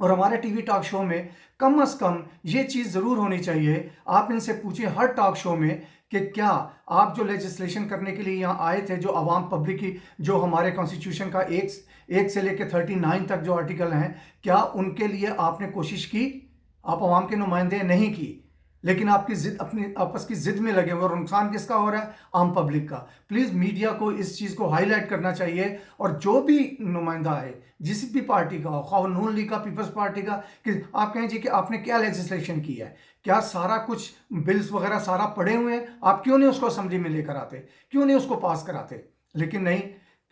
اور ہمارے T we talk show میں کم از کم یہ چیز ضرور ہونی چاہیے، آپ ان سے پوچھیں ہر ٹاک شو میں کہ کیا آپ جو لیجسلیشن کرنے کے لیے یہاں آئے تھے، جو عوام پبلک کی، جو ہمارے کانسٹیٹیوشن کا ایک سے لے کے 39 تک جو آرٹیکل ہیں، کیا ان کے لیے آپ نے کوشش کی؟ آپ عوام کے نمائندے نہیں کی، لیکن آپ کی ضد، اپنی آپس کی ضد میں لگے ہوئے، اور نقصان کس کا ہو رہا ہے؟ عام پبلک کا۔ پلیز میڈیا کو اس چیز کو ہائی لائٹ کرنا چاہیے، اور جو بھی نمائندہ ہے جس بھی پارٹی کا ہو، خواہ نون لیگ کا، پیپلز پارٹی کا، کہ آپ کہیں جی کہ آپ نے کیا لیجسلیشن کی ہے، کیا سارا کچھ بلز وغیرہ سارا پڑے ہوئے ہیں، آپ کیوں نہیں اس کو اسمبلی میں لے کر آتے، کیوں نہیں اس کو پاس کراتے؟ لیکن نہیں،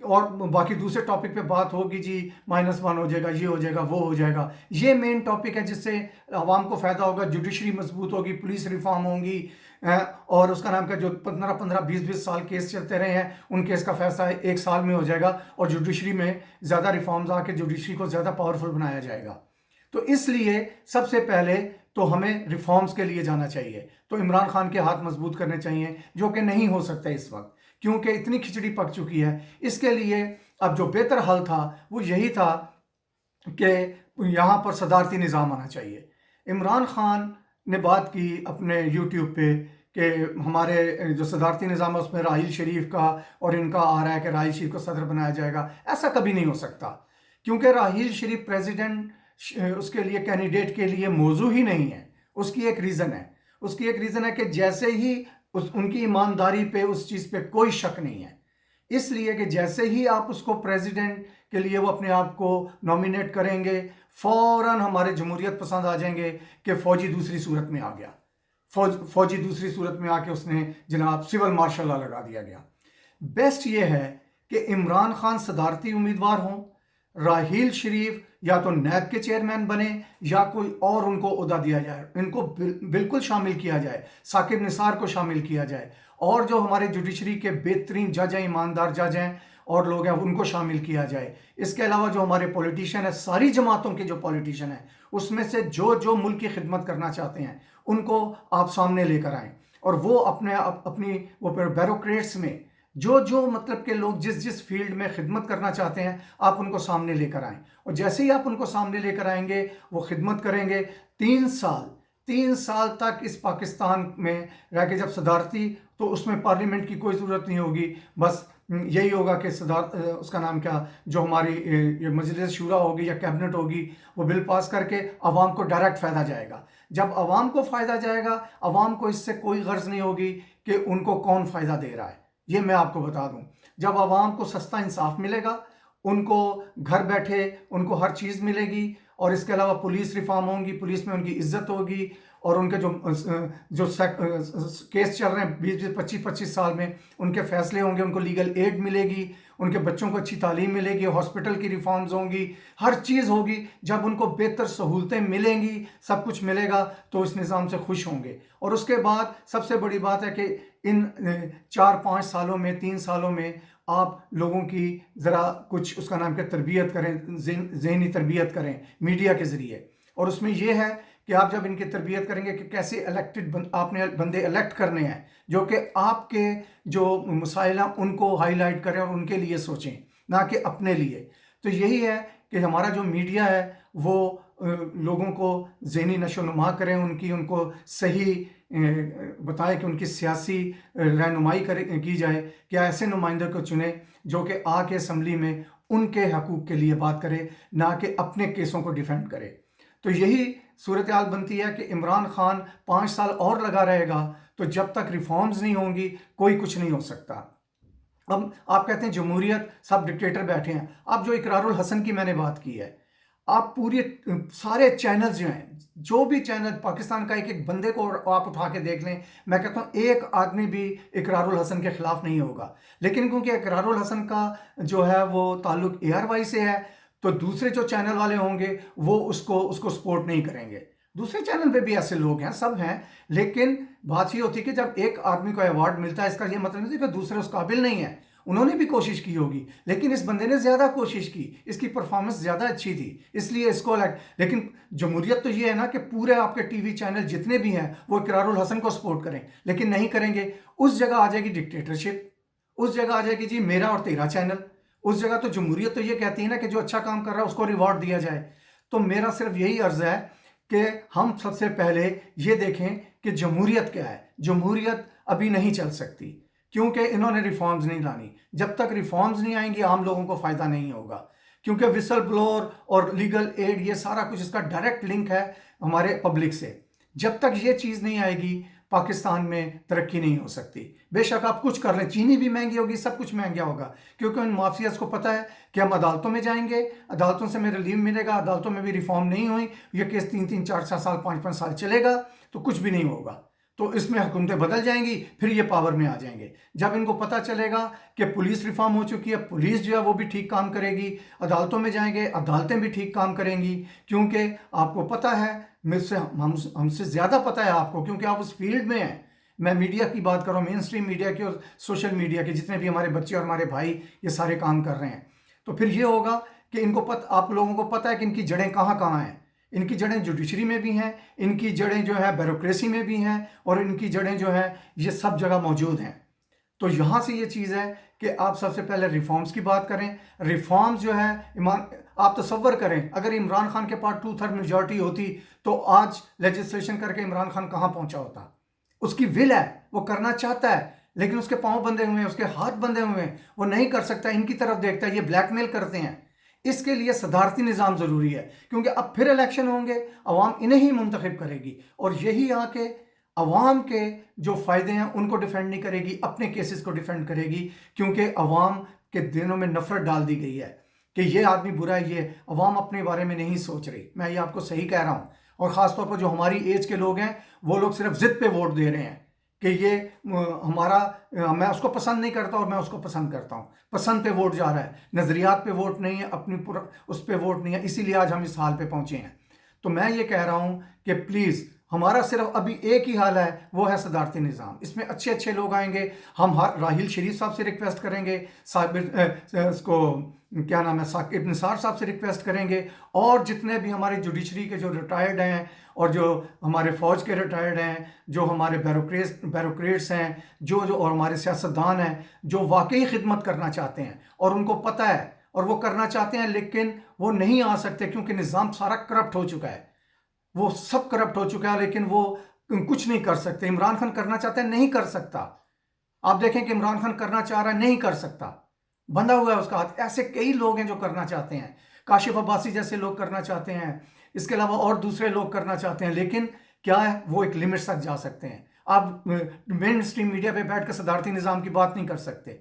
اور باقی دوسرے ٹاپک پہ بات ہوگی جی -1 ہو جائے گا، یہ ہو جائے گا، وہ ہو جائے گا۔ یہ مین ٹاپک ہے جس سے عوام کو فائدہ ہوگا، جوڈیشری مضبوط ہوگی، پولیس ریفارم ہوں گی، اور اس کا نام کا جو 15 20 سال کیس چلتے رہے ہیں، ان کیس کا فیصلہ 1 سال میں ہو جائے گا، اور جوڈیشری میں زیادہ ریفارمز آ کے جوڈیشری کو زیادہ پاورفل بنایا جائے گا۔ تو اس لیے سب سے پہلے تو ہمیں ریفارمز کے لیے جانا چاہیے، تو عمران خان کے ہاتھ مضبوط کرنے چاہیے، جو کہ نہیں ہو سکتا اس وقت، کیونکہ اتنی کھچڑی پک چکی ہے۔ اس کے لیے اب جو بہتر حل تھا وہ یہی تھا کہ یہاں پر صدارتی نظام آنا چاہیے۔ عمران خان نے بات کی اپنے یوٹیوب پہ کہ ہمارے جو صدارتی نظام ہے اس میں راحیل شریف کا اور ان کا آ رہا ہے کہ راحیل شریف کو صدر بنایا جائے گا۔ ایسا کبھی نہیں ہو سکتا، کیونکہ راحیل شریف پریزیڈنٹ اس کے لیے کینڈیڈیٹ کے لیے موضوع ہی نہیں ہے۔ اس کی ایک ریزن ہے، اس کی ایک ریزن ہے کہ جیسے ہی ان کی ایمانداری پہ، اس چیز پہ کوئی شک نہیں ہے، اس لیے کہ جیسے ہی آپ اس کو پریزیڈنٹ کے لیے وہ اپنے آپ کو نومینیٹ کریں گے، فوراً ہمارے جمہوریت پسند آ جائیں گے کہ فوجی دوسری صورت میں آ گیا، فوجی دوسری صورت میں آ کے اس نے جناب سول مارشل لا لگا دیا گیا۔ بیسٹ یہ ہے کہ عمران خان صدارتی امیدوار ہوں، راحیل شریف یا تو نیب کے چیئرمین بنے یا کوئی اور ان کو عہدہ دیا جائے، ان کو بالکل شامل کیا جائے، ثاقب نثار کو شامل کیا جائے، اور جو ہمارے جوڈیشری کے بہترین جج ہیں، ایماندار جج ہیں اور لوگ ہیں، ان کو شامل کیا جائے۔ اس کے علاوہ جو ہمارے پولیٹیشین ہیں، ساری جماعتوں کے جو پولیٹیشین ہیں، اس میں سے جو ملک کی خدمت کرنا چاہتے ہیں ان کو آپ سامنے لے کر آئیں، اور وہ اپنی وہ بیوروکریٹس میں جو مطلب کہ لوگ جس فیلڈ میں خدمت کرنا چاہتے ہیں، آپ ان کو سامنے لے کر آئیں، اور جیسے ہی آپ ان کو سامنے لے کر آئیں گے وہ خدمت کریں گے 3 سال تک اس پاکستان میں رہ کے۔ جب صدارتی تو اس میں پارلیمنٹ کی کوئی ضرورت نہیں ہوگی، بس یہی ہوگا کہ اس کا نام کیا، جو ہماری مجلس شورا ہوگی یا کیبنٹ ہوگی، وہ بل پاس کر کے عوام کو ڈائریکٹ فائدہ جائے گا۔ جب عوام کو فائدہ جائے گا، عوام کو اس سے کوئی غرض نہیں ہوگی کہ ان کو کون فائدہ دے رہا ہے۔ یہ میں آپ کو بتا دوں، جب عوام کو سستا انصاف ملے گا، ان کو گھر بیٹھے ان کو ہر چیز ملے گی، اور اس کے علاوہ پولیس ریفارم ہوں گی، پولیس میں ان کی عزت ہوگی، اور ان کے جو کیس چل رہے ہیں 25 سال میں، ان کے فیصلے ہوں گے، ان کو لیگل ایڈ ملے گی، ان کے بچوں کو اچھی تعلیم ملے گی، ہاسپٹل کی ریفارمز ہوں گی، ہر چیز ہوگی۔ جب ان کو بہتر سہولتیں ملیں گی، سب کچھ ملے گا، تو اس نظام سے خوش ہوں گے۔ اور اس کے بعد سب سے بڑی بات ہے کہ ان 4-5 سالوں میں، 3 سالوں میں آپ لوگوں کی ذرا کچھ اس کا نام کیا تربیت کریں، ذہنی تربیت کریں میڈیا کے ذریعے، اور اس میں یہ ہے کہ آپ جب ان کی تربیت کریں گے کہ کیسے آپ نے بندے الیکٹ کرنے ہیں جو کہ آپ کے جو مسائل ہیں ان کو ہائی لائٹ کریں اور ان کے لیے سوچیں، نہ کہ اپنے لیے۔ تو یہی ہے کہ ہمارا جو میڈیا ہے وہ لوگوں کو ذہنی نشو و نما کریں، ان کو صحیح بتائیں کہ ان کی سیاسی رہنمائی کی جائے، کہ ایسے نمائندے کو چنیں جو کہ آ کے اسمبلی میں ان کے حقوق کے لیے بات کرے، نہ کہ اپنے کیسوں کو ڈیفینڈ کرے۔ تو یہی صورتحال بنتی ہے کہ عمران خان 5 سال اور لگا رہے گا، تو جب تک ریفارمز نہیں ہوں گی کوئی کچھ نہیں ہو سکتا۔ اب آپ کہتے ہیں جمہوریت، سب ڈکٹیٹر بیٹھے ہیں۔ اب جو اقرار الحسن کی میں نے بات کی ہے، آپ پوری سارے چینلز جو ہیں، جو بھی چینل پاکستان کا ایک بندے کو آپ اٹھا کے دیکھ لیں، میں کہتا ہوں ایک آدمی بھی اقرار الحسن کے خلاف نہیں ہوگا، لیکن کیونکہ اقرار الحسن کا جو ہے وہ تعلق ARY سے ہے، تو دوسرے جو چینل والے ہوں گے وہ اس کو سپورٹ نہیں کریں گے۔ دوسرے چینل پہ بھی ایسے لوگ ہیں، سب ہیں، لیکن بات یہ ہوتی ہے کہ جب ایک آدمی کو ایوارڈ ملتا ہے، اس کا یہ مطلب نہیں کہ دوسرے اس قابل نہیں ہیں، انہوں نے بھی کوشش کی ہوگی، لیکن اس بندے نے زیادہ کوشش کی، اس کی پرفارمنس زیادہ اچھی تھی، اس لیے اس کو لیکن جمہوریت تو یہ ہے نا کہ پورے آپ کے ٹی وی چینل جتنے بھی ہیں وہ اقرار الحسن کو سپورٹ کریں، لیکن نہیں کریں گے۔ اس جگہ آ جائے گی ڈکٹیٹرشپ، اس جگہ آ جائے گی جی میرا اور تیرا چینل، اس جگہ تو جمہوریت تو یہ کہتی ہے نا کہ جو اچھا کام کر رہا ہے اس کو ریوارڈ دیا جائے۔ تو میرا صرف یہی عرض ہے کہ ہم سب سے پہلے یہ دیکھیں کہ جمہوریت کیا ہے. جمہوریت ابھی نہیں چل سکتی کیونکہ انہوں نے ریفارمز نہیں لانی. جب تک ریفارمز نہیں آئیں گی عام لوگوں کو فائدہ نہیں ہوگا، کیونکہ وسل بلور اور لیگل ایڈ یہ سارا کچھ اس کا ڈائریکٹ لنک ہے ہمارے پبلک سے. جب تک یہ چیز نہیں آئے گی پاکستان میں ترقی نہیں ہو سکتی. بے شک آپ کچھ کر لیں، چینی بھی مہنگی ہوگی، سب کچھ مہنگا ہوگا، کیونکہ ان مافیاز کو پتہ ہے کہ ہم عدالتوں میں جائیں گے، عدالتوں سے میں ریلیف ملے گا، عدالتوں میں بھی ریفارم نہیں ہوئی، یہ کیس 3 4 سال 5 سال چلے گا تو کچھ بھی نہیں ہوگا. تو اس میں حکومتیں بدل جائیں گی، پھر یہ پاور میں آ جائیں گے. جب ان کو پتہ چلے گا کہ پولیس ریفارم ہو چکی ہے، پولیس جو ہے وہ بھی ٹھیک کام کرے گی، عدالتوں میں جائیں گے، عدالتیں بھی ٹھیک کام کریں گی. کیونکہ آپ کو پتہ ہے، ہم سے زیادہ پتہ ہے آپ کو، کیونکہ آپ اس فیلڈ میں ہیں. میں میڈیا کی بات کر رہا ہوں، مین اسٹریم میڈیا کی اور سوشل میڈیا کے، جتنے بھی ہمارے بچے اور ہمارے بھائی یہ سارے کام کر رہے ہیں. تو پھر یہ ہوگا کہ ان کو آپ لوگوں کو پتہ ہے کہ ان کی جڑیں کہاں کہاں ہیں. ان کی جڑیں جوڈیشری میں بھی ہیں، ان کی جڑیں جو ہے بیوروکریسی میں بھی ہیں، اور ان کی جڑیں جو ہیں یہ سب جگہ موجود ہیں. تو یہاں سے یہ چیز ہے کہ آپ سب سے پہلے ریفارمز کی بات کریں. ریفارمز جو ہے، آپ تصور کریں اگر عمران خان کے پاس 2/3 میجورٹی ہوتی تو آج لیجسلیشن کر کے عمران خان کہاں پہنچا ہوتا. اس کی ول ہے، وہ کرنا چاہتا ہے، لیکن اس کے پاؤں بندھے ہوئے ہیں، اس کے ہاتھ بندھے ہوئے ہیں، وہ نہیں کر سکتا. ان کی طرف دیکھتا ہے، یہ بلیک میل کرتے ہیں. اس کے لیے صدارتی نظام ضروری ہے، کیونکہ اب پھر الیکشن ہوں گے، عوام انہیں ہی منتخب کرے گی، اور یہی آ کے عوام کے جو فائدے ہیں ان کو ڈیفینڈ نہیں کرے گی، اپنے کیسز کو ڈیفینڈ کرے گی. کیونکہ عوام کے دلوں میں نفرت ڈال دی گئی ہے کہ یہ آدمی برا ہے. یہ عوام اپنے بارے میں نہیں سوچ رہی. میں یہ آپ کو صحیح کہہ رہا ہوں. اور خاص طور پر جو ہماری ایج کے لوگ ہیں وہ لوگ صرف ضد پہ ووٹ دے رہے ہیں کہ یہ ہمارا، میں اس کو پسند نہیں کرتا اور میں اس کو پسند کرتا ہوں. پسند پہ ووٹ جا رہا ہے، نظریات پہ ووٹ نہیں ہے، اپنی اس پہ ووٹ نہیں ہے. اسی لیے آج ہم اس حال پہ پہنچے ہیں. تو میں یہ کہہ رہا ہوں کہ پلیز ہمارا صرف ابھی ایک ہی حال ہے، وہ ہے صدارتی نظام. اس میں اچھے اچھے لوگ آئیں گے. ہم راحیل شریف صاحب سے ریکویسٹ کریں گے، اس کو کیا نام ہے، ثاقب نثار صاحب سے ریکویسٹ کریں گے، اور جتنے بھی ہمارے جوڈیشری کے جو ریٹائرڈ ہیں، اور جو ہمارے فوج کے ریٹائرڈ ہیں، جو ہمارے بیوروکریٹس ہیں، جو اور ہمارے سیاستدان ہیں جو واقعی خدمت کرنا چاہتے ہیں اور ان کو پتہ ہے اور وہ کرنا چاہتے ہیں، لیکن وہ نہیں آ سکتے کیونکہ نظام سارا کرپٹ ہو چکا ہے. وہ سب کرپٹ ہو چکا ہے، لیکن وہ کچھ نہیں کر سکتے. عمران خان کرنا چاہتا ہے، نہیں کر سکتا. آپ دیکھیں کہ عمران خان کرنا چاہ رہا ہے، نہیں کر سکتا، بندھا ہوا ہے اس کا ہاتھ. ایسے کئی لوگ ہیں جو کرنا چاہتے ہیں، کاشف عباسی جیسے لوگ کرنا چاہتے ہیں، اس کے علاوہ اور دوسرے لوگ کرنا چاہتے ہیں، لیکن کیا ہے، وہ ایک لمٹ تک جا سکتے ہیں. آپ مین اسٹریم میڈیا پہ بیٹھ کر صدارتی نظام کی بات نہیں کر سکتے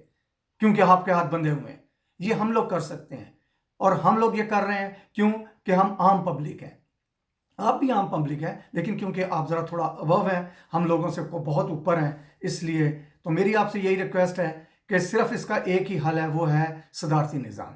کیونکہ آپ کے ہاتھ بندھے ہوئے ہیں. یہ ہم لوگ کر سکتے ہیں، اور ہم لوگ یہ کر رہے ہیں کیوں کہ ہم عام پبلک ہیں. آپ بھی عام پبلک ہیں، لیکن کیونکہ آپ ذرا تھوڑا ابو ہیں، ہم لوگوں سے بہت اوپر ہیں، اس لیے تو میری آپ سے یہی ریکویسٹ ہے کہ صرف اس کا ایک ہی حل ہے، وہ ہے صدارتی نظام.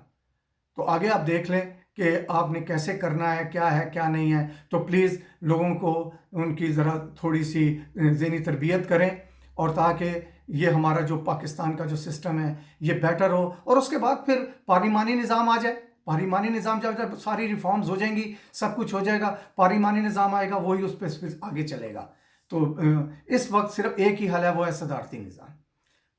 تو آگے آپ دیکھ لیں کہ آپ نے کیسے کرنا ہے کیا نہیں ہے. تو پلیز لوگوں کو ان کی ذرا تھوڑی سی ذہنی تربیت کریں، اور تاکہ یہ ہمارا جو پاکستان کا جو سسٹم ہے یہ بیٹر ہو. اور اس کے بعد پھر پارلیمانی نظام آ جائے. پارلیمانی نظام جب ساری ریفارمز ہو جائیں گی، سب کچھ ہو جائے گا، پارلیمانی نظام آئے گا، وہی اس پہ آگے چلے گا. تو اس وقت صرف ایک ہی حل ہے، وہ ہے صدارتی نظام.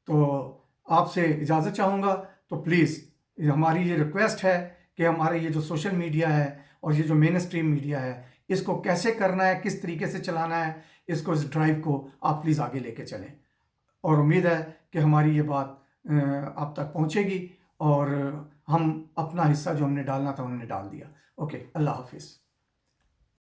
تو آپ سے اجازت چاہوں گا. تو پلیز ہماری یہ ریکویسٹ ہے کہ ہمارے یہ جو سوشل میڈیا ہے اور یہ جو مین اسٹریم میڈیا ہے، اس کو کیسے کرنا ہے، کس طریقے سے چلانا ہے، اس ڈرائیو کو آپ پلیز آگے لے کے چلیں. اور امید ہے کہ ہماری یہ بات آپ تک پہنچے گی، اور ہم اپنا حصہ جو ہم نے ڈالنا تھا انہوں نے ڈال دیا. اوکے، اللہ حافظ.